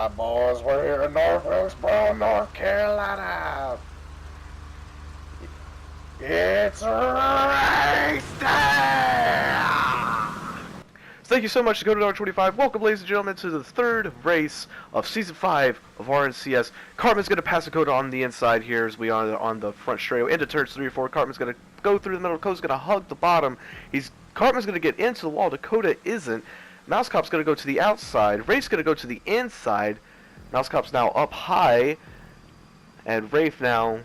Alright, boys, we're here in North Wilkesboro, North Carolina. It's race day! Thank you so much, Dakota Dog 25. Welcome, ladies and gentlemen, to the third race of Season 5 of RNCS. Cartman's going to pass Dakota on the inside here as we are on the front straightaway into turns 3 or 4. Cartman's going to go through the middle. Dakota's going to hug the bottom. Cartman's going to get into the wall. Dakota isn't. Mouse Cop's going to go to the outside. Rafe's going to go to the inside. Mouse Cop's now up high. And Rafe now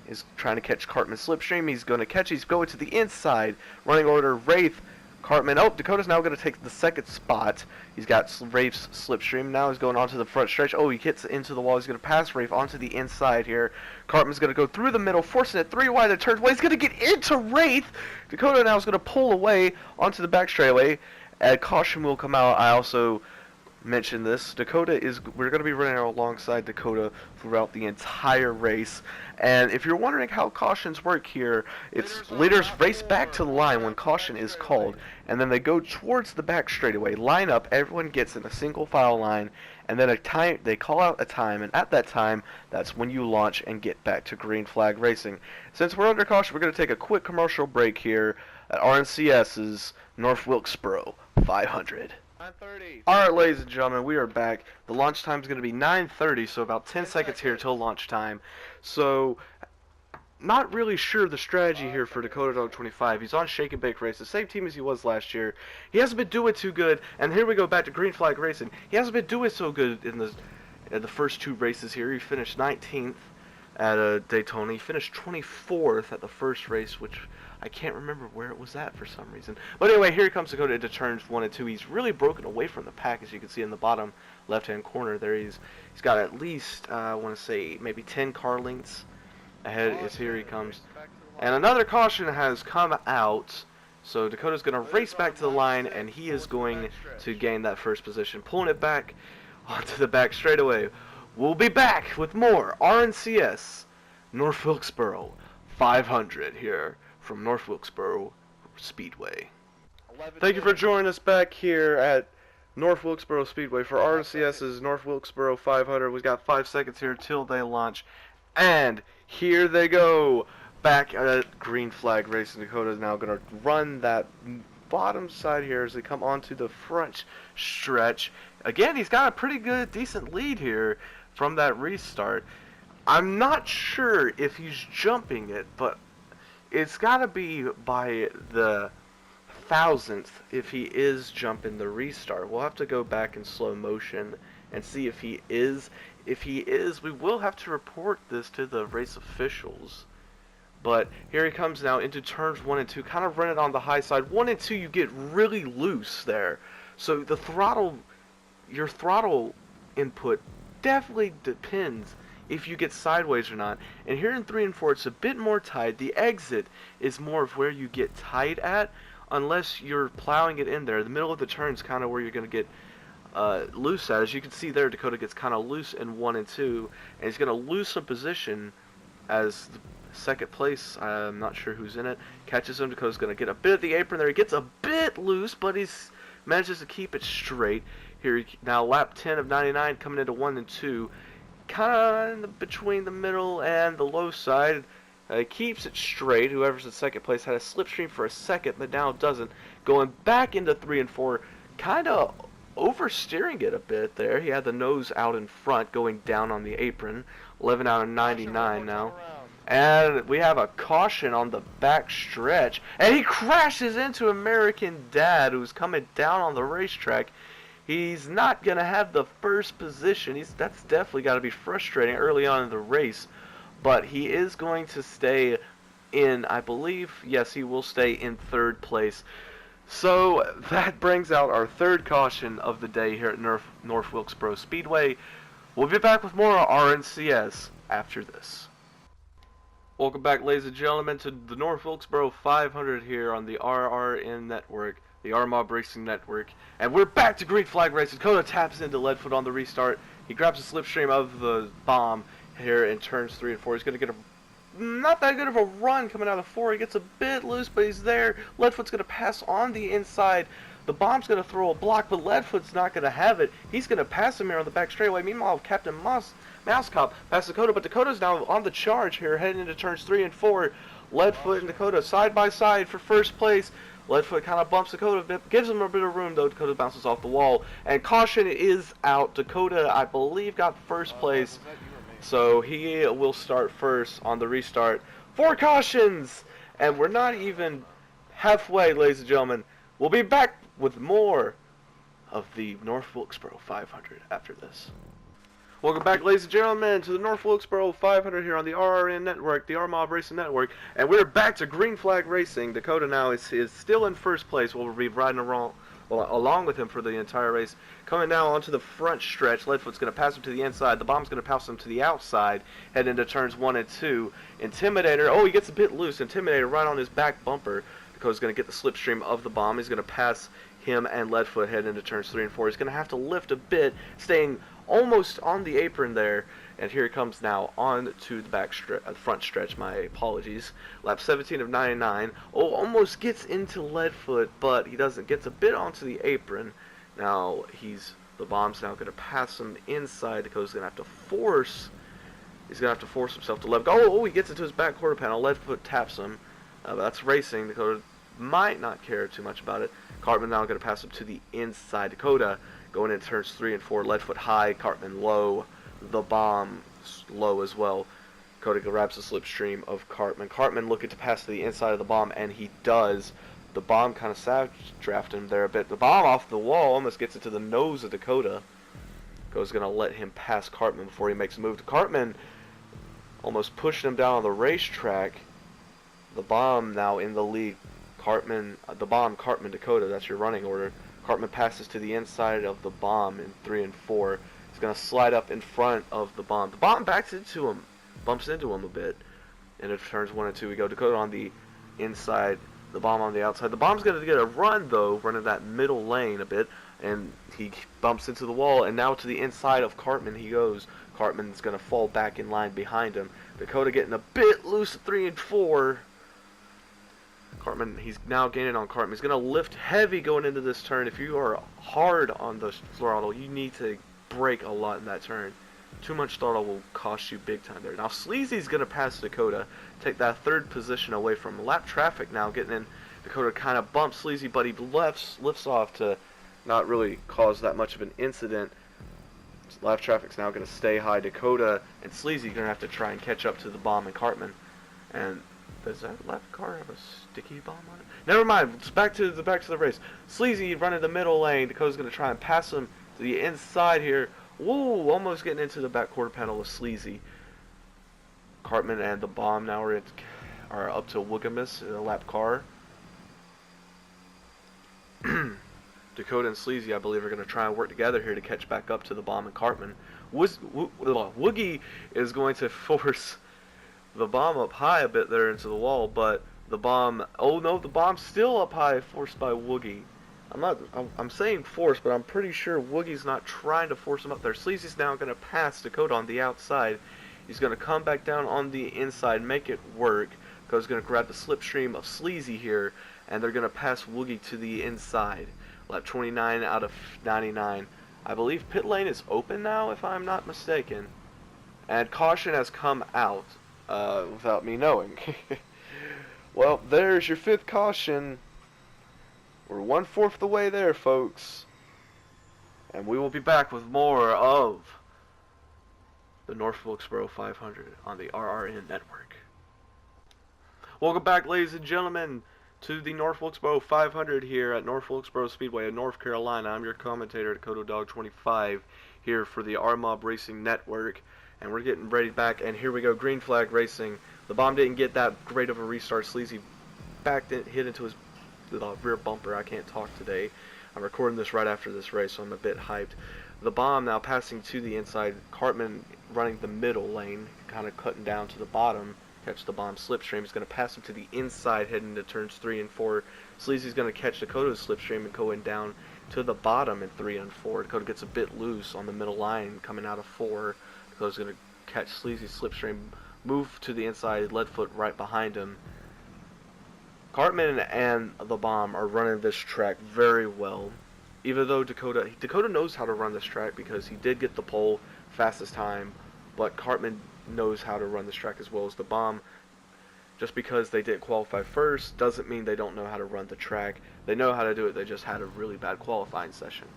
is trying to catch Cartman's slipstream. He's going to catch. He's going to the inside. Running order, Rafe, Cartman. Oh, Dakota's now going to take the second spot. He's got Rafe's slipstream. Now he's going onto the front stretch. Oh, he hits into the wall. He's going to pass Rafe onto the inside here. Cartman's going to go through the middle, forcing it 3 wide. It turns away. He's going to get into Rafe. Dakota now is going to pull away onto the back straightaway. And caution will come out. I also mentioned this. We're going to be running alongside Dakota throughout the entire race. And if you're wondering how cautions work here, it's leaders race back to the line when caution is called, and then they go towards the back straightaway, line up, everyone gets in a single file line, and then they call out a time, and at that time, that's when you launch and get back to green flag racing. Since we're under caution, we're going to take a quick commercial break here at RNCS's North Wilkesboro 500. 9:30. Alright, ladies and gentlemen, we are back. The launch time is going to be 9:30, so about 10 seconds here till launch time. So, not really sure the strategy here for Dakota Dog 25. He's on Shake and Bake Race, the same team as he was last year. He hasn't been doing too good, and here we go back to Green Flag Racing. He hasn't been doing so good in the first 2 races here. He finished 19th at Daytona. He finished 24th at the first race, which I can't remember where it was at for some reason. But anyway, here he comes Dakota into turns 1 and 2. He's really broken away from the pack, as you can see in the bottom left-hand corner there. He's got at least, I want to say, maybe 10 car lengths ahead. Is here he comes. And another caution has come out. So Dakota's going to race back to the line, and he is going to gain that first position. Pulling it back onto the back straightaway. We'll be back with more RNCS North Wilkesboro 500 here from North Wilkesboro Speedway. Thank you for joining us back here at North Wilkesboro Speedway for RNCS's North Wilkesboro 500. We've got 5 seconds here till they launch. And here they go. Back at Green Flag Racing. Dakota is now going to run that bottom side here as they come onto the front stretch. Again, he's got a pretty good, decent lead here from that restart. I'm not sure if he's jumping it, but it's got to be by the 1,000th if he is jumping the restart. We'll have to go back in slow motion and see if he is. If he is, we will have to report this to the race officials. But here he comes now into turns 1 and 2, kind of run it on the high side. 1 and 2, you get really loose there. So the your throttle input definitely depends if you get sideways or not. And here in 3 and 4, it's a bit more tight. The exit is more of where you get tight at, unless you're plowing it in there. The middle of the turn is kind of where you're going to get loose at. As you can see there, Dakota gets kind of loose in 1 and 2, and he's going to lose some position as the second place. I'm not sure who's in it. Catches him. Dakota's going to get a bit of the apron there. He gets a bit loose, but he's manages to keep it straight. Here now lap 10 of 99 coming into 1 and 2. Kind of between the middle and the low side. Keeps it straight. Whoever's in second place had a slipstream for a second, but now doesn't. Going back into 3 and 4, kind of oversteering it a bit there. He had the nose out in front, going down on the apron. 11 out of 99 now. And we have a caution on the back stretch. And he crashes into American Dad, who's coming down on the racetrack. He's not going to have the first position. That's definitely got to be frustrating early on in the race. But he is going to stay in, I believe, yes, he will stay in 3rd place. So that brings out our 3rd caution of the day here at North Wilkesboro Speedway. We'll be back with more RNCS after this. Welcome back, ladies and gentlemen, to the North Wilkesboro 500 here on the RRN network. The R-Mob Racing Network. And we're back to Green Flag Racing. Dakota taps into Leadfoot on the restart. He grabs a slipstream of the bomb here in turns 3 and 4. He's going to get not that good of a run coming out of 4. He gets a bit loose, but he's there. Leadfoot's going to pass on the inside The bomb's going to throw a block, but Leadfoot's not going to have it. He's going to pass him here on the back straightaway. Meanwhile, Captain Mousecop passes Dakota, but Dakota's now on the charge here, heading into turns 3 and 4. Leadfoot and Dakota side by side for first place. Leadfoot kind of bumps Dakota a bit, gives him a bit of room, though. Dakota bounces off the wall, and caution is out. Dakota, I believe, got first place, so he will start first on the restart. 4 cautions, and we're not even halfway, ladies and gentlemen. We'll be back with more of the North Wilkesboro 500 after this. Welcome back, ladies and gentlemen, to the North Wilkesboro 500 here on the RRN Network, the R-Mob Racing Network, and we're back to green flag racing. Dakota now is still in first place. We'll be riding along with him for the entire race. Coming now onto the front stretch, Leadfoot's going to pass him to the inside. The bomb's going to pass him to the outside, heading into turns 1 and 2. Intimidator, oh, he gets a bit loose. Intimidator right on his back bumper. Dakota's going to get the slipstream of the bomb. He's going to pass him and Leadfoot heading into turns 3 and 4. He's going to have to lift a bit, staying almost on the apron there, and here he comes now on to the front stretch. My apologies. Lap 17 of 99. Oh, almost gets into Leadfoot, but he doesn't. Gets a bit onto the apron. Now the bomb's now going to pass him inside. Dakota's going to have to force. He's going to have to force himself to let go. Oh, he gets into his back quarter panel. Leadfoot taps him. That's racing. Dakota might not care too much about it. Cartman now going to pass him to the inside. Dakota going into turns 3 and 4. Leadfoot high, Cartman low. The bomb low as well. Dakota grabs the slipstream of Cartman. Cartman looking to pass to the inside of the bomb, and he does. The bomb kind of savage drafted him there a bit. The bomb off the wall almost gets into the nose of Dakota. Dakota's going to let him pass Cartman before he makes a move. Cartman almost pushing him down on the racetrack. The bomb now in the lead. Cartman, Dakota, that's your running order. Cartman passes to the inside of the bomb in 3 and 4. He's going to slide up in front of the bomb. The bomb backs into him, bumps into him a bit. And it turns 1 and 2. We go Dakota on the inside, the bomb on the outside. The bomb's going to get a run, though, running that middle lane a bit. And he bumps into the wall, and now to the inside of Cartman he goes. Cartman's going to fall back in line behind him. Dakota getting a bit loose at 3 and 4. Cartman, he's now gaining on Cartman. He's going to lift heavy going into this turn. If you are hard on the throttle, you need to brake a lot in that turn. Too much throttle will cost you big time there. Now Sleazy's going to pass Dakota, take that 3rd position away from lap traffic now, getting in. Dakota kind of bumps Sleazy, but he lifts off to not really cause that much of an incident. Lap traffic's now going to stay high. Dakota and Sleazy going to have to try and catch up to the bomb and Cartman. And does that lap car have a sticky bomb on it? Never mind. It's back to the race. Sleazy running the middle lane. Dakota's going to try and pass him to the inside here. Whoa! Almost getting into the back quarter panel with Sleazy. Cartman and the bomb now are up to Woogamus in a lap car. Dakota and Sleazy, I believe, are going to try and work together here to catch back up to the bomb and Cartman. Woogie is going to force the bomb up high a bit there into the wall, but the bomb, oh no, the bomb's still up high, forced by Woogie. I'm saying forced, but I'm pretty sure Woogie's not trying to force him up there. Sleazy's now going to pass Dakota on the outside. He's going to come back down on the inside, make it work. Dakota's going to grab the slipstream of Sleazy here, and they're going to pass Woogie to the inside. Lap 29 out of 99. I believe pit lane is open now, if I'm not mistaken. And caution has come out. Without me knowing. Well, there's your 5th caution. We're 1/4 the way there, folks. And we will be back with more of the North Wilkesboro 500 on the RRN Network. Welcome back, ladies and gentlemen, to the North Wilkesboro 500 here at North Wilkesboro Speedway in North Carolina. I'm your commentator, Dakota Dog 25, here for the R-Mob Racing Network. And we're getting ready back, and here we go, green flag racing. The bomb didn't get that great of a restart. Sleazy hit into his rear bumper. I can't talk today. I'm recording this right after this race, so I'm a bit hyped. The bomb now passing to the inside. Cartman running the middle lane, kind of cutting down to the bottom. Catch the bomb slipstream. He's going to pass him to the inside, heading to turns 3 and 4. Sleazy's going to catch Dakota's slipstream and going down to the bottom in 3 and 4. Dakota gets a bit loose on the middle line, coming out of 4. Dakota's going to catch Sleazy's slipstream, move to the inside, Leadfoot right behind him. Cartman and the Bomb are running this track very well. Even though Dakota knows how to run this track because he did get the pole fastest time, but Cartman knows how to run this track as well as the Bomb. Just because they didn't qualify first doesn't mean they don't know how to run the track. They know how to do it, they just had a really bad qualifying session.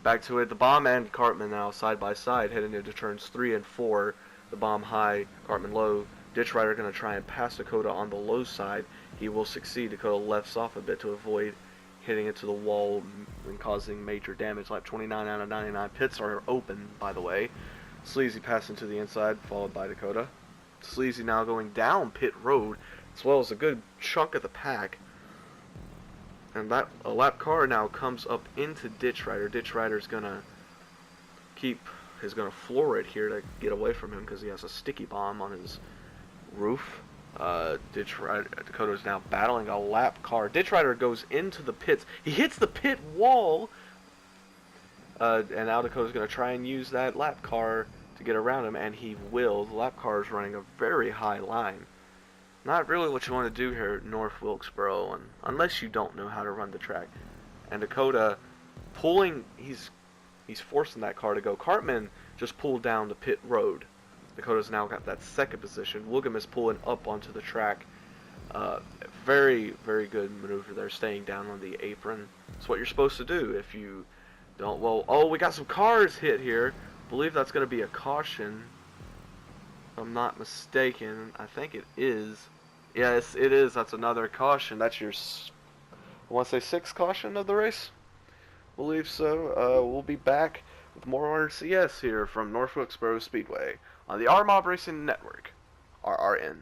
Back to it, the Bomb and Cartman now side by side heading into turns 3 and 4. The Bomb high, Cartman low. Ditch Rider going to try and pass Dakota on the low side. He will succeed. Dakota lefts off a bit to avoid hitting into the wall and causing major damage. Lap 29 out of 99. Pits are open, by the way. Sleazy passing to the inside, followed by Dakota. Sleazy now going down pit road, as well as a good chunk of the pack. And that a lap car now comes up into Ditch Rider. Ditch Rider's gonna floor it here to get away from him because he has a sticky bomb on his roof. Ditch Rider, Dakota's now battling a lap car. Ditch Rider goes into the pits. He hits the pit wall. And now Dakota's going to try and use that lap car to get around him, and he will. The lap car is running a very high line. Not really what you want to do here at North Wilkesboro, unless you don't know how to run the track. And Dakota pulling, he's forcing that car to go. Cartman just pulled down the pit road. Dakota's now got that second position. William is pulling up onto the track. Very, very good maneuver there, staying down on the apron. It's what you're supposed to do if you don't. Well, oh, we got some cars hit here. I believe that's going to be a caution. If I'm not mistaken. I think it is. Yes, it is. That's another caution. That's your, I want to say, 6th caution of the race. I believe so. We'll be back with more RCS here from North Wilkesboro Speedway on the RMOB Racing Network, RRN.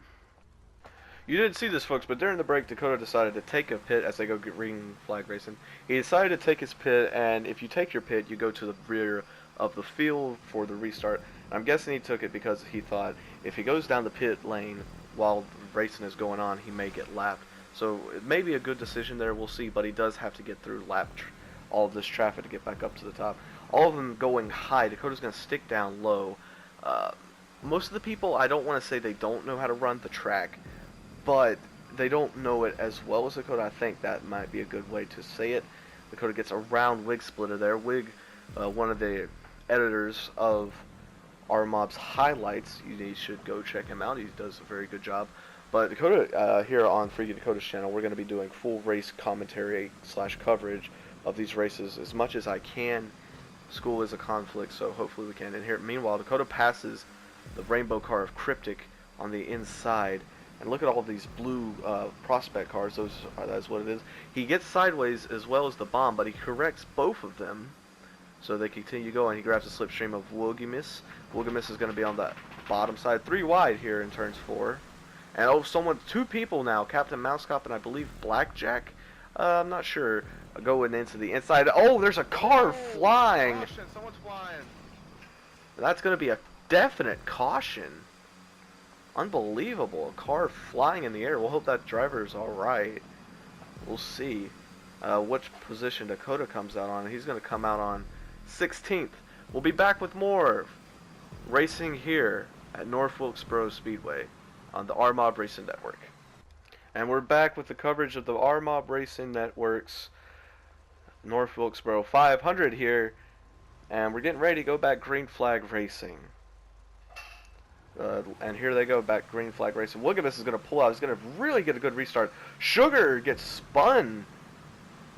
You didn't see this, folks, but during the break, Dakota decided to take a pit as they go green flag racing. He decided to take his pit, and if you take your pit, you go to the rear of the field for the restart. And I'm guessing he took it because he thought if he goes down the pit lane while racing is going on, he may get lapped. So it may be a good decision there, we'll see, but he does have to get through all of this traffic to get back up to the top. All of them going high. Dakota's going to stick down low. Most of the people, I don't want to say they don't know how to run the track, but they don't know it as well as Dakota. I think that might be a good way to say it. Dakota gets around Wig Splitter there. Wig, one of the editors of RMOB's highlights, you should go check him out. He does a very good job. But Dakota, here on Freaky Dakota's channel, we're going to be doing full race commentary / coverage of these races as much as I can. School is a conflict, so hopefully we can. And here, meanwhile, Dakota passes the rainbow car of Cryptic on the inside. And look at all of these blue prospect cars. That's what it is. He gets sideways as well as the Bomb, but he corrects both of them. So they continue going. He grabs a slipstream of Wilgimus. Wilgimus is going to be on the bottom side. 3 wide here in turns 4. And oh, 2 people now. Captain Mousecop and I believe Blackjack. I'm not sure. Going into the inside. Oh, there's a car flying. Caution, someone's flying. That's going to be a definite caution. Unbelievable. A car flying in the air. We'll hope that driver is alright. We'll see which position Dakota comes out on. He's going to come out on 16th. We'll be back with more racing here at North Wilkesboro Speedway on the RMOB Racing Network. And we're back with the coverage of the RMOB Racing Network's North Wilkesboro 500 here, and we're getting ready to go back green flag racing. And here they go, back green flag racing. Wilkesboro is going to pull out. He's going to really get a good restart. Sugar gets spun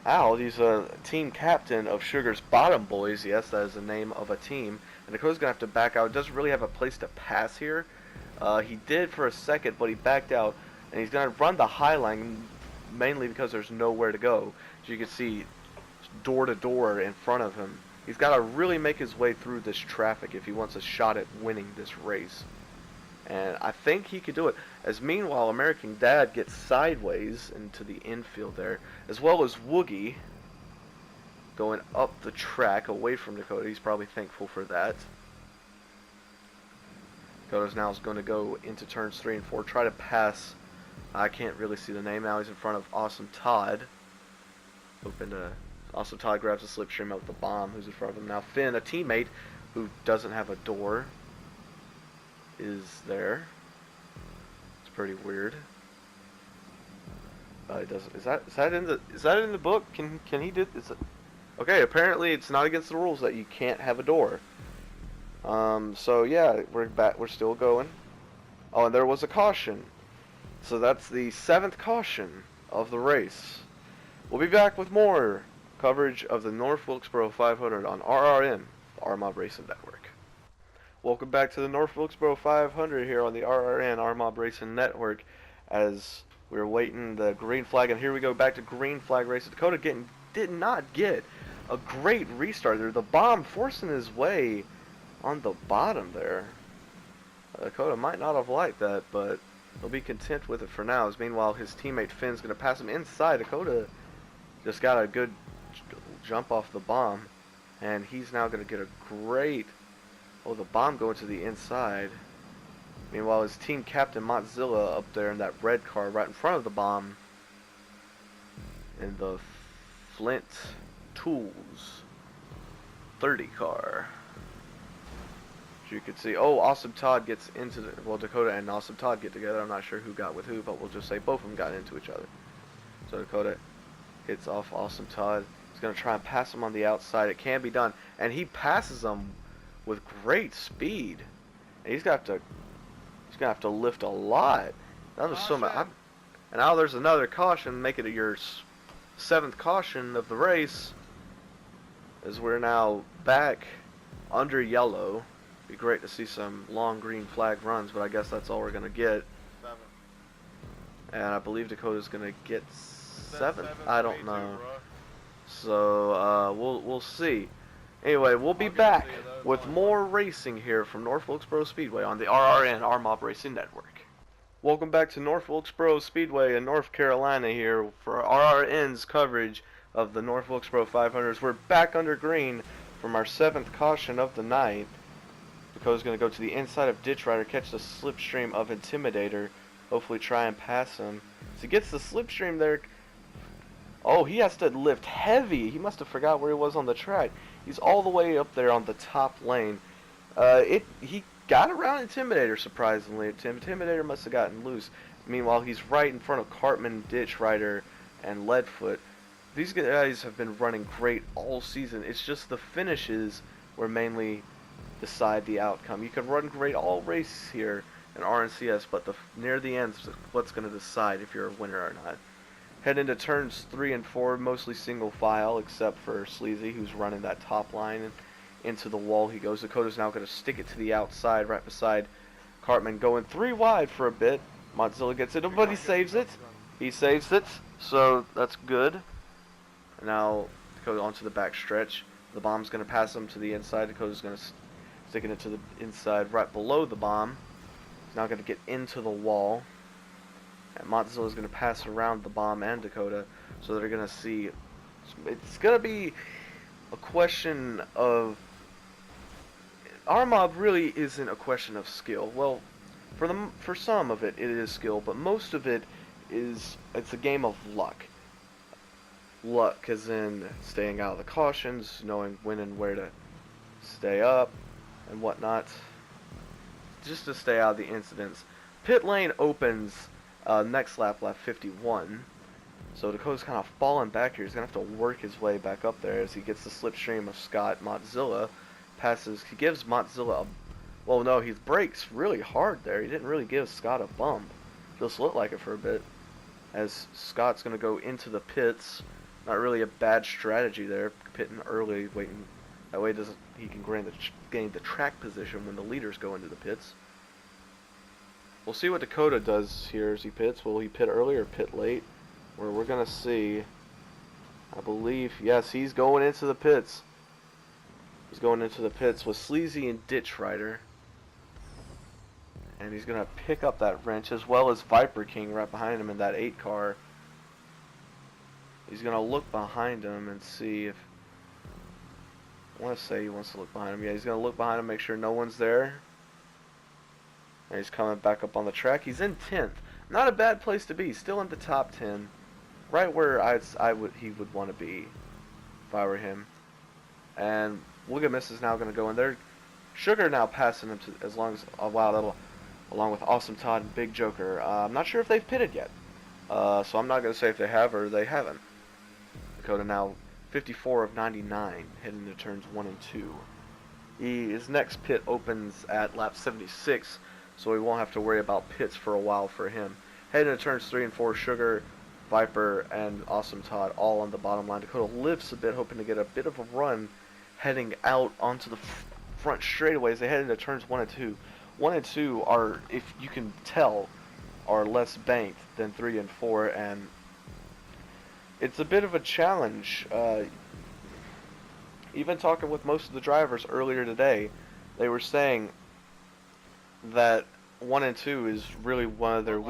out. He's a team captain of Sugar's Bottom Boys. Yes, that is the name of a team. And Dakota's going to have to back out. Doesn't really have a place to pass here. He did for a second, but he backed out. And he's going to run the high line, mainly because there's nowhere to go. As you can see, door to door in front of him. He's got to really make his way through this traffic if he wants a shot at winning this race. And I think he could do it. As meanwhile, American Dad gets sideways into the infield there, as well as Woogie going up the track away from Dakota. He's probably thankful for that. Dakota's now is going to go into turns 3 and 4, try to pass. I can't really see the name now. He's in front of Awesome Todd. Awesome Todd grabs a slipstream out with the Bomb, who's in front of him now. Finn, a teammate who doesn't have a door, is there. It's pretty weird. It doesn't. Is that in the book? Can he do? Is it? Okay. Apparently, it's not against the rules that you can't have a door. So yeah, we're back. We're still going. Oh, and there was a caution. So that's the 7th caution of the race. We'll be back with more coverage of the North Wilkesboro 500 on RRN, the RMob Racing Network. Welcome back to the North Wilkesboro 500 here on the RRN RMob Racing Network. As we're waiting the green flag, and here we go back to green flag race. Dakota did not get a great restart there. The bomb forcing his way on the bottom there. Dakota might not have liked that, but he'll be content with it for now. As meanwhile, his teammate Finn's going to pass him inside. Dakota just got a good jump off the bomb, and he's now going to get a great... Oh, the bomb going to the inside. Meanwhile, his team captain Mozilla up there in that red car right in front of the bomb in the Flint Tools 30 car. As you can see, oh, Awesome Todd gets into the... Well, Dakota and Awesome Todd get together. I'm not sure who got with who, but we'll just say both of them got into each other. So Dakota hits off Awesome Todd. He's going to try and pass him on the outside. It can be done. And he passes him with great speed. And he's gonna have to lift a lot. Now there's so much, and now there's another caution, make it your 7th caution of the race. As we're now back under yellow. Be great to see some long green flag runs, but I guess that's all we're gonna get. 7. And I believe Dakota's gonna get 7th. I don't know. So we'll see. Anyway, we'll be back with more racing here from North Wilkesboro Speedway on the RRN RMob Racing Network. Welcome back to North Wilkesboro Speedway in North Carolina here for RRN's coverage of the North Wilkesboro 500s. We're back under green from our 7th caution of the night. Dakota's going to go to the inside of Ditch Rider, catch the slipstream of Intimidator, hopefully try and pass him. So he gets the slipstream there. Oh, he has to lift heavy. He must have forgot where he was on the track. He's all the way up there on the top lane. He got around Intimidator, surprisingly. Intimidator must have gotten loose. Meanwhile, he's right in front of Cartman, Ditch Rider, and Leadfoot. These guys have been running great all season. It's just the finishes where mainly decide the outcome. You can run great all race here in RNCS, but near the end is what's going to decide if you're a winner or not. Head into turns 3 and 4, mostly single file, except for Sleazy, who's running that top line, and into the wall he goes. Dakota's now going to stick it to the outside, right beside Cartman, going 3 wide for a bit. Mozilla gets it, but he saves it. He saves it, so that's good. And now Dakota onto the back stretch. The bomb's going to pass him to the inside. Dakota's going to stick it to the inside, right below the bomb. He's now going to get into the wall. And Mozilla is going to pass around the bomb and Dakota, so they're going to see. It's going to be a question of. RMob really isn't a question of skill. Well, for some of it, it is skill, but most of it it's a game of luck. Luck as in staying out of the cautions, knowing when and where to stay up, and whatnot. Just to stay out of the incidents. Pit lane opens. Next lap 51. So Dakota's kind of falling back here. He's going to have to work his way back up there as he gets the slipstream of Scott. Mozilla he gives Mozilla a... Well, no, he brakes really hard there. He didn't really give Scott a bump. Just looked like it for a bit. As Scott's going to go into the pits. Not really a bad strategy there. Pitting early, waiting. That way he can gain the track position when the leaders go into the pits. We'll see what Dakota does here as he pits. Will he pit early or pit late? Where we're going to see, I believe, yes, he's going into the pits. He's going into the pits with Sleazy and Ditch Rider. And he's going to pick up that wrench as well as Viper King right behind him in that 8 car. He's going to look behind him and see if... I want to say he wants to look behind him. Yeah, he's going to look behind him, make sure no one's there. And he's coming back up on the track. He's in 10th. Not a bad place to be. Still in the top 10. Right where he would want to be if I were him. And Wilkesboro is now going to go in there. Sugar now passing him along with Awesome Todd and Big Joker. I'm not sure if they've pitted yet. So I'm not going to say if they have or they haven't. Dakota now 54 of 99, heading to turns 1 and 2. His next pit opens at lap 76, so we won't have to worry about pits for a while for him. Heading to turns 3 and 4, Sugar, Viper, and Awesome Todd all on the bottom line. Dakota lifts a bit, hoping to get a bit of a run heading out onto the front straightaways. They head into turns 1 and 2. 1 and 2 are, if you can tell, are less banked than 3 and 4, and it's a bit of a challenge. Even talking with most of the drivers earlier today, they were saying that 1 and 2 is really one of their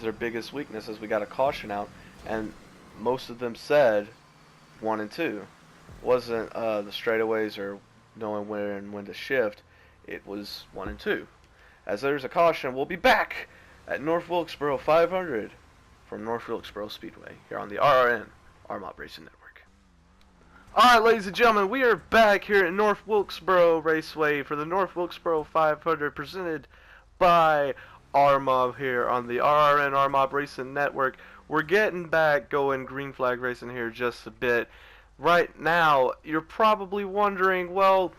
their biggest weaknesses. We got a caution out, and most of them said 1 and 2 wasn't the straightaways or knowing where and when to shift. It was 1 and 2. As there's a caution, we'll be back at North Wilkesboro 500 from North Wilkesboro Speedway here on the RRN, Mob Racing Network. Alright, ladies and gentlemen, we are back here at North Wilkesboro Raceway for the North Wilkesboro 500 presented by Mob here on the RRN Mob Racing Network. We're getting back going green flag racing here just a bit. Right now, you're probably wondering, well,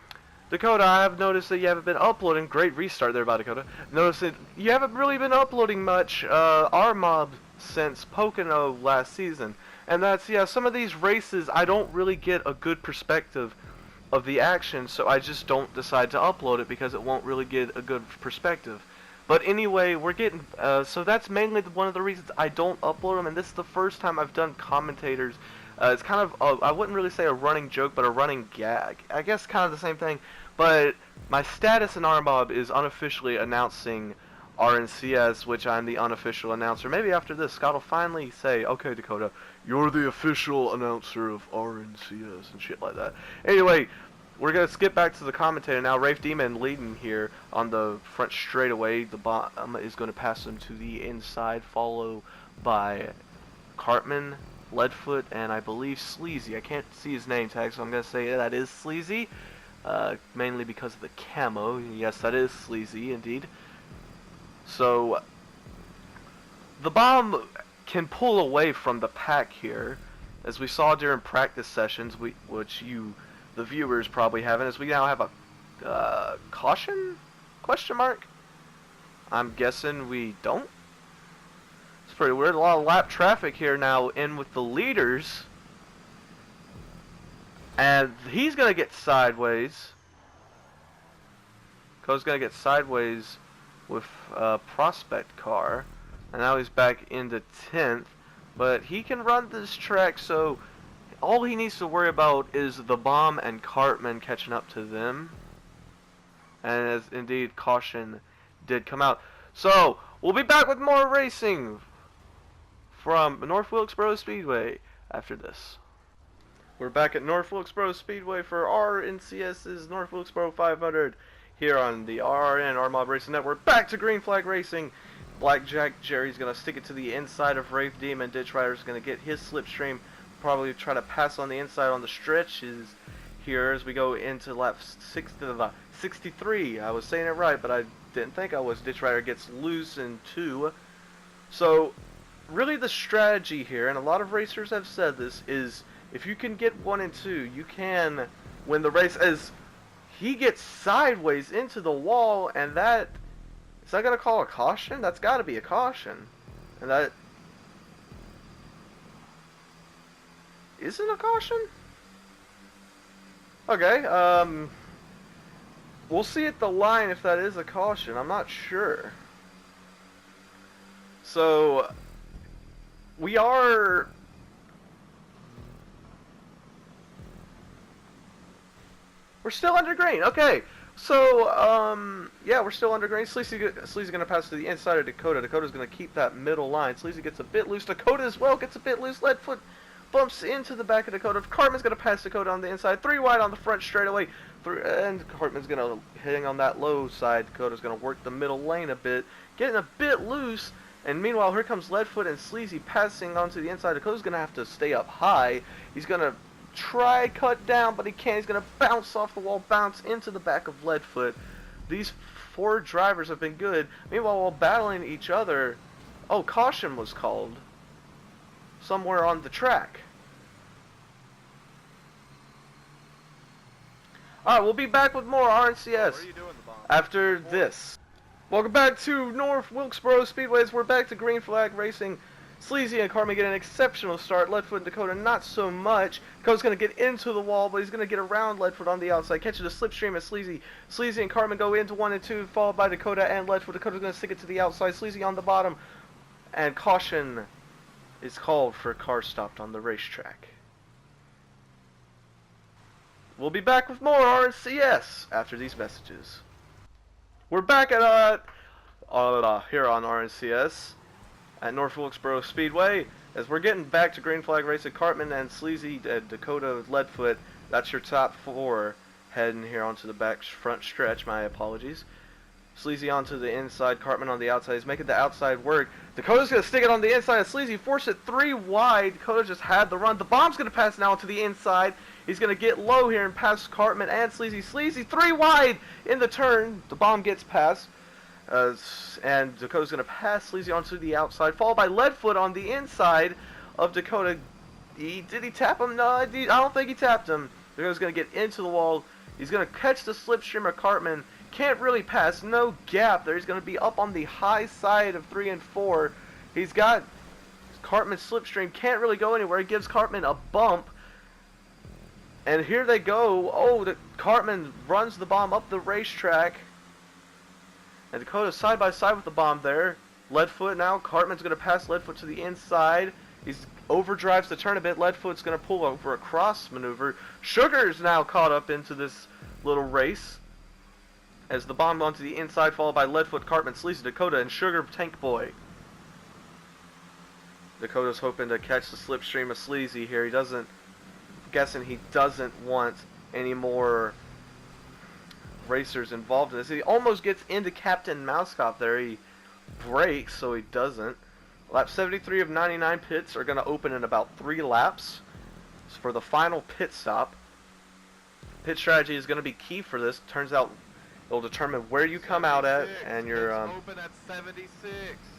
Dakota, I have noticed that you haven't been uploading. Great restart there by Dakota. Notice that you haven't really been uploading much Mob since Pocono last season. And that's, yeah, some of these races I don't really get a good perspective of the action, so I just don't decide to upload it because it won't really get a good perspective. But anyway, we're getting, so that's mainly one of the reasons I don't upload them, and this is the first time I've done commentators. It's kind of, I wouldn't really say a running joke, but a running gag. I guess kind of the same thing. But my status in RMob is unofficially announcing RNCS, which I'm the unofficial announcer. Maybe after this, Scott will finally say, okay, Dakota, you're the official announcer of RNCS and shit like that. Anyway, we're going to skip back to the commentator now. Rafe Demon leading here on the front straightaway. The bottom is going to pass him to the inside, followed by Cartman, Leadfoot, and I believe Sleazy. I can't see his name tag, so I'm going to say that is Sleazy, mainly because of the camo. Yes, that is Sleazy, indeed. So, the bomb can pull away from the pack here, as we saw during practice sessions, which you, the viewers, probably haven't, as we now have a caution? Question mark? I'm guessing we don't. It's pretty weird. A lot of lap traffic here now in with the leaders. And he's going to get sideways. Co's going to get sideways with a prospect car. And now he's back into 10th. But he can run this track, so all he needs to worry about is the bomb and Cartman catching up to them. And as indeed caution did come out. So, we'll be back with more racing from North Wilkesboro Speedway after this. We're back at North Wilkesboro Speedway for RNCS's North Wilkesboro 500 here on the RRN Mob Racing Network. Back to green flag racing. Blackjack Jerry's going to stick it to the inside of Rafe Demon. Ditch Rider's going to get his slipstream. Probably try to pass on the inside on the stretches here as we go into lap 63. I was saying it right, but I didn't think I was. Ditch Rider gets loose in 2. So, really the strategy here, and a lot of racers have said this, is if you can get 1 and 2, you can win the race. As he gets sideways into the wall, and that... Is that going to call a caution? That's got to be a caution. And that... Isn't a caution? Okay, we'll see at the line if that is a caution. I'm not sure. So... We are... We're still under green. Okay. So, yeah, we're still under green. Sleazy's going to pass to the inside of Dakota. Dakota's going to keep that middle line. Sleazy gets a bit loose. Dakota as well gets a bit loose. Leadfoot bumps into the back of Dakota. Cartman's going to pass Dakota on the inside. 3 wide on the front straightaway. And Cartman's going to hang on that low side. Dakota's going to work the middle lane a bit. Getting a bit loose. And meanwhile, here comes Leadfoot and Sleazy passing onto the inside. Dakota's going to have to stay up high. He's going to try cut down, but he can't. He's going to bounce off the wall, bounce into the back of Leadfoot. These 4 drivers have been good. Meanwhile, while battling each other, oh, caution was called somewhere on the track. Alright, we'll be back with more RNCS after this. Welcome back to North Wilkesboro Speedways. We're back to green flag racing. Sleazy and Cartman get an exceptional start. Leadfoot and Dakota not so much. Dakota's going to get into the wall, but he's going to get around Leadfoot on the outside. Catches a slipstream as Sleazy. Sleazy and Cartman go into 1 and 2, followed by Dakota and Leadfoot. Dakota's going to stick it to the outside. Sleazy on the bottom. And caution is called for a car stopped on the racetrack. We'll be back with more RNCS after these messages. We're back at here on RNCS at North Wilkesboro Speedway as we're getting back to green flag racing. Cartman and Sleazy, Dakota, Leadfoot. That's your top 4 heading here onto the front stretch. My apologies. Sleazy onto the inside, Cartman on the outside. He's making the outside work. Dakota's going to stick it on the inside of Sleazy, force it 3 wide. Dakota just had the run. The bomb's going to pass now to the inside. He's going to get low here and pass Cartman and Sleazy. Sleazy 3 wide in the turn. The bomb gets past. And Dakota's going to pass Sleazy onto the outside, followed by Leadfoot on the inside of Dakota. Did he tap him? No, I don't think he tapped him. Dakota's going to get into the wall. He's going to catch the slipstream of Cartman. Can't really pass, no gap there. He's going to be up on the high side of 3 and 4. He's got Cartman's slipstream, can't really go anywhere. He gives Cartman a bump. And here they go. Oh, Cartman runs the bomb up the racetrack. And Dakota side by side with the bomb there. Leadfoot now. Cartman's going to pass Leadfoot to the inside. He's overdrives the turn a bit. Leadfoot's going to pull over a cross maneuver. Sugar's now caught up into this little race. As the bomb onto the inside, followed by Leadfoot, Cartman, Sleazy, Dakota, and Sugar Tank Boy. Dakota's hoping to catch the slipstream of Sleazy here. Guessing he doesn't want any more racers involved in this. He almost gets into Captain Mousecop there. He brakes, so he doesn't. Lap 73 of 99 pits are going to open in about 3 laps. So for the final pit stop. Pit strategy is going to be key for this. Turns out it'll determine where you come out at, and your open at 76.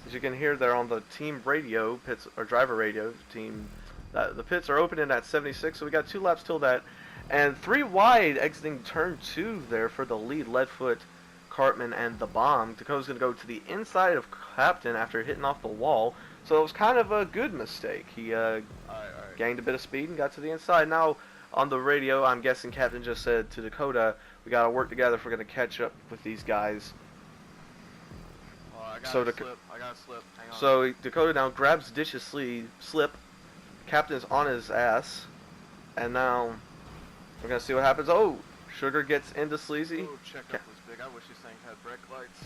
As you can hear there on the team radio, pits or driver radio team, the pits are opening at 76. So we got 2 laps till that, and 3 wide exiting turn 2 there for the lead. Leadfoot, Cartman, and the bomb. Dakota's gonna go to the inside of Captain after hitting off the wall. So it was kind of a good mistake. He gained a bit of speed and got to the inside. Now on the radio, I'm guessing Captain just said to Dakota, we gotta work together if we're gonna catch up with these guys. I got a slip. Hang on. So Dakota now grabs Dish's slip. Captain's on his ass. And now we're gonna see what happens. Oh, Sugar gets into Sleazy. Ooh, checkup was big. I wish this thing had brake lights.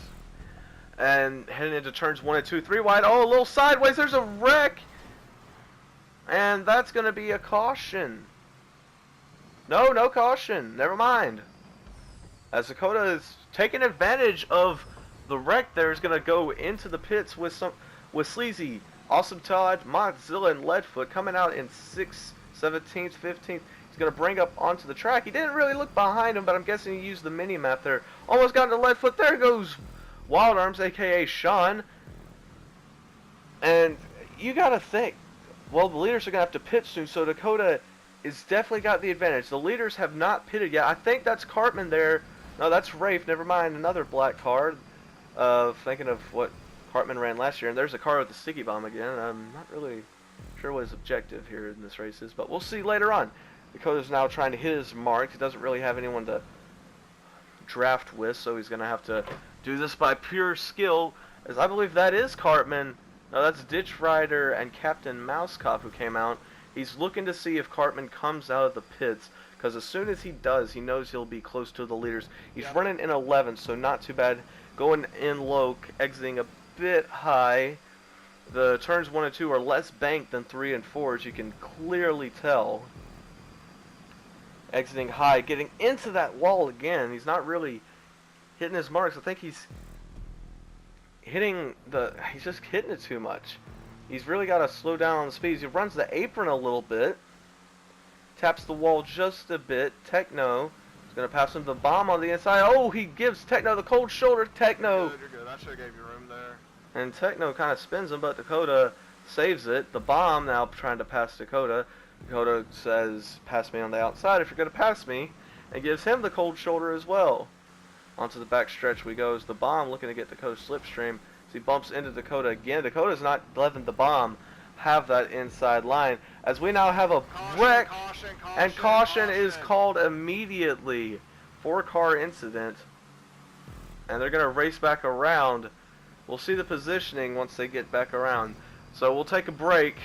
And heading into turns 1 and 2, 3 wide. Oh, a little sideways. There's a wreck. And that's gonna be a caution. No caution. Never mind. As Dakota is taking advantage of the wreck there, is going to go into the pits with Sleazy, Awesome Todd, Motzilla, and Leadfoot coming out in 6th, 17th, 15th. He's going to bring up onto the track. He didn't really look behind him, but I'm guessing he used the mini-map there. Almost got into Leadfoot. There goes Wild Arms, a.k.a. Sean. And you got to think, well, the leaders are going to have to pit soon, so Dakota is definitely got the advantage. The leaders have not pitted yet. I think that's Cartman there. No, that's Rafe. Never mind. Another black car. Thinking of what Cartman ran last year. And there's a car with the sticky bomb again. I'm not really sure what his objective here in this race is, but we'll see later on. Dakota's now trying to hit his mark. He doesn't really have anyone to draft with, so he's going to have to do this by pure skill, as I believe that is Cartman. No, that's Ditch Rider and Captain Mousecop who came out. He's looking to see if Cartman comes out of the pits, because as soon as he does, he knows he'll be close to the leaders. He's running in 11th, so not too bad. Going in low, exiting a bit high. The turns 1 and 2 are less banked than 3 and 4, as you can clearly tell. Exiting high, getting into that wall again. He's not really hitting his marks. I think he's just hitting it too much. He's really got to slow down on the speeds. He runs the apron a little bit. Taps the wall just a bit. Techno is gonna pass him the bomb on the inside. Oh, he gives Techno the cold shoulder. Techno. You're good. I should have gave you room there. And Techno kind of spins him, but Dakota saves it. The bomb now trying to pass Dakota. Dakota says, pass me on the outside if you're going to pass me. And gives him the cold shoulder as well. Onto the back stretch we go as the bomb looking to get Dakota's slipstream. As he bumps into Dakota again. Dakota's not letting the bomb have that inside line. As we now have a wreck. And caution is called immediately. 4-car incident. And they're going to race back around. We'll see the positioning once they get back around. So we'll take a break.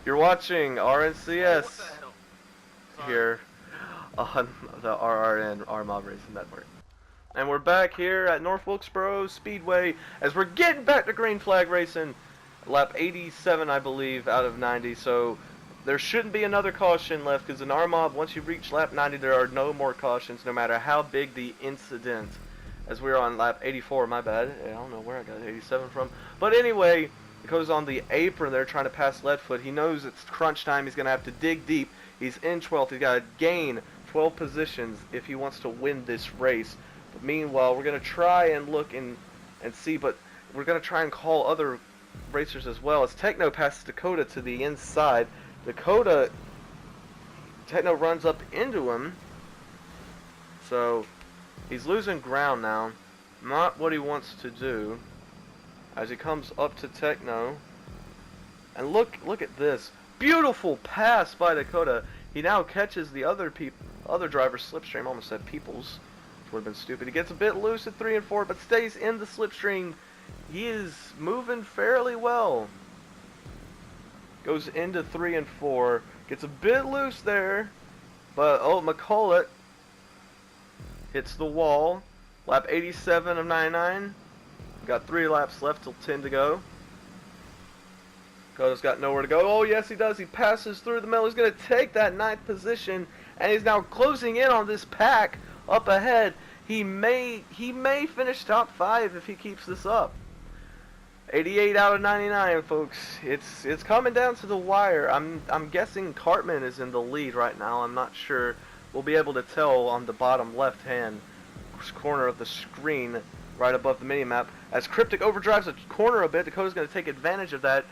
You're watching RNCS here on the RRN RMOB Racing Network. And we're back here at North Wilkesboro Speedway as we're getting back to green flag racing. Lap 87, I believe, out of 90. So there shouldn't be another caution left because in RMOB, once you reach lap 90, there are no more cautions no matter how big the incident. As we're on lap 84, my bad. I don't know where I got 87 from. But anyway, it goes on the apron there trying to pass Leadfoot. He knows it's crunch time. He's going to have to dig deep. He's in 12th. He's got to gain 12 positions if he wants to win this race. But meanwhile, we're going to try and look and see. But we're going to try and call other racers as well. As Techno passes Dakota to the inside. Techno runs up into him. So he's losing ground now. Not what he wants to do. As he comes up to Techno. And look at this. Beautiful pass by Dakota. He now catches the other driver's slipstream. Almost said Peoples. Which would have been stupid. He gets a bit loose at 3 and 4, but stays in the slipstream. He is moving fairly well. Goes into 3 and 4. Gets a bit loose there. But, oh, McCulloch hits the wall. Lap 87 of 99. Got 3 laps left till 10 to go. Dakota's got nowhere to go. Oh, yes, he does. He passes through the middle. He's going to take that 9th position. And he's now closing in on this pack up ahead. He may finish top 5 if he keeps this up. 88 out of 99, folks. It's coming down to the wire. I'm guessing Cartman is in the lead right now. I'm not sure. We'll be able to tell on the bottom left-hand corner of the screen right above the mini-map. As Cryptic overdrives the corner a bit, Dakota's going to take advantage of that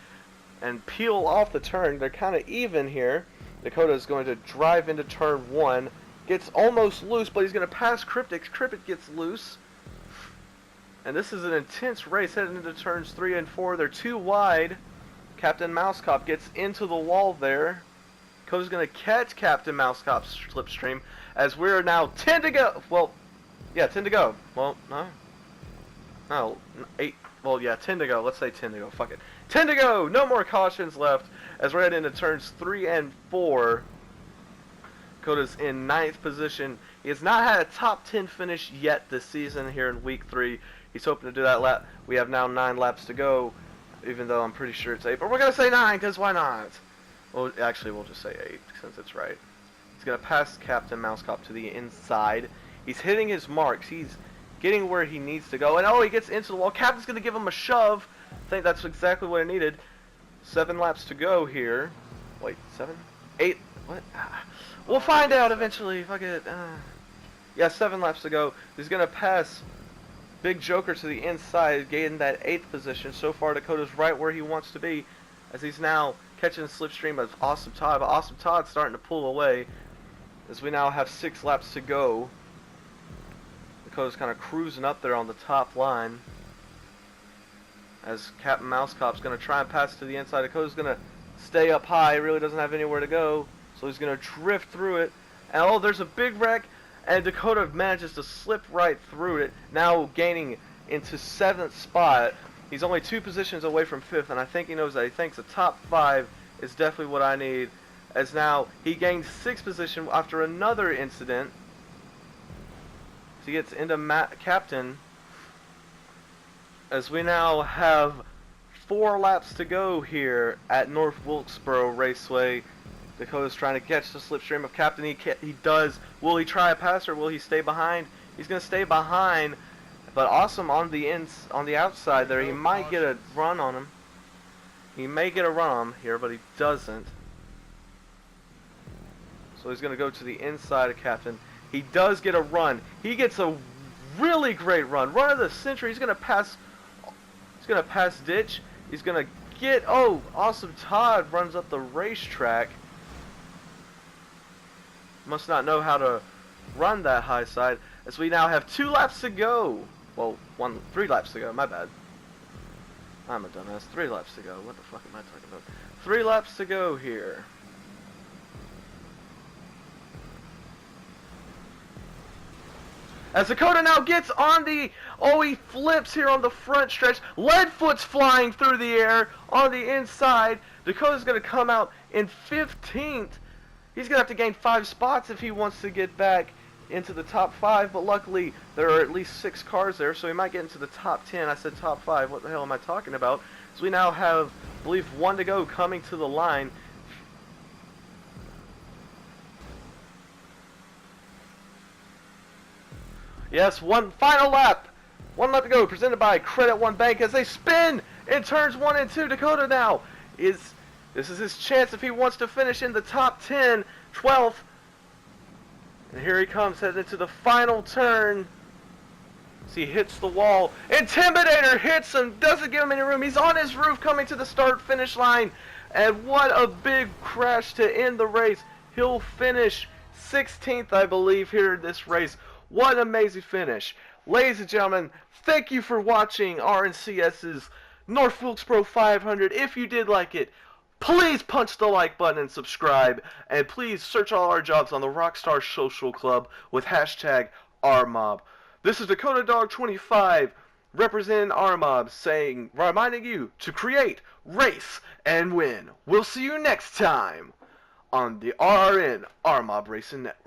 and peel off the turn. They're kind of even here. Dakota's going to drive into turn 1. Gets almost loose, but he's going to pass Cryptic. Cryptic gets loose. And this is an intense race heading into turns 3 and 4. They're too wide. Captain Mousecop gets into the wall there. Dakota's going to catch Captain Mousecop's slipstream as we're now 10 to go. Well, yeah, 10 to go. Well, no. No, 8. Well, yeah, 10 to go. Let's say 10 to go. Fuck it. 10 to go. No more cautions left as we're heading into turns 3 and 4. Dakota's in 9th position. He has not had a top 10 finish yet this season here in week 3. He's hoping to do that lap. We have now 9 laps to go, even though I'm pretty sure it's 8. But we're going to say 9, because why not? Well, actually, we'll just say 8, since it's right. He's going to pass Captain Mousecop to the inside. He's hitting his marks. He's getting where he needs to go. And, oh, he gets into the wall. Captain's going to give him a shove. I think that's exactly what I needed. 7 laps to go here. Wait, 7? 8? What? We'll find out eventually. Fuck it. Yeah, 7 laps to go. He's going to pass Big Joker to the inside, getting that 8th position. So far, Dakota's right where he wants to be, as he's now catching the slipstream of Awesome Todd. But Awesome Todd's starting to pull away, as we now have 6 laps to go. Dakota's kind of cruising up there on the top line, as Captain Mousecop's going to try and pass to the inside. Dakota's going to stay up high. He really doesn't have anywhere to go, so he's going to drift through it. And oh, there's a big wreck. And Dakota manages to slip right through it, now gaining into 7th spot. He's only 2 positions away from 5th, and I think he knows that. He thinks the top 5 is definitely what I need, as now he gains 6th position after another incident. So he gets into Captain, as we now have 4 laps to go here at North Wilkesboro Raceway. Dakota's trying to catch the slipstream of Captain. He does. Will he try a pass or will he stay behind? He's going to stay behind. But Awesome on the outside there. He might get a run on him. He may get a run on him here, but he doesn't. So he's going to go to the inside of Captain. He does get a run. He gets a really great run. Run of the century. He's going to pass. He's going to pass Ditch. He's going to get. Oh, awesome! Todd runs up the racetrack. Must not know how to run that high side. As we now have 2 laps to go. Well, 3 laps to go. My bad. I'm a dumbass. 3 laps to go. What the fuck am I talking about? 3 laps to go here. As Dakota now gets on the... Oh, he flips here on the front stretch. Leadfoot's flying through the air on the inside. Dakota's going to come out in 15th. He's going to have to gain 5 spots if he wants to get back into the top 5. But luckily, there are at least 6 cars there, so he might get into the top 10. I said top 5. What the hell am I talking about? So we now have, I believe, 1 to go coming to the line. Yes, one final lap. 1 lap to go, presented by Credit One Bank as they spin in turns 1 and 2. Dakota now this is his chance if he wants to finish in the top 10, 12th. And here he comes, heading into the final turn. As he hits the wall. Intimidator hits him, doesn't give him any room. He's on his roof coming to the start-finish line. And what a big crash to end the race. He'll finish 16th, I believe, here in this race. What an amazing finish. Ladies and gentlemen, thank you for watching RNCS's North Wilkesboro 500. If you did like it, please punch the like button and subscribe. And please search all our jobs on the Rockstar Social Club with hashtag RMob. This is Dakota Dog 25 representing RMob reminding you to create, race, and win. We'll see you next time on the RRN RMob Racing Network.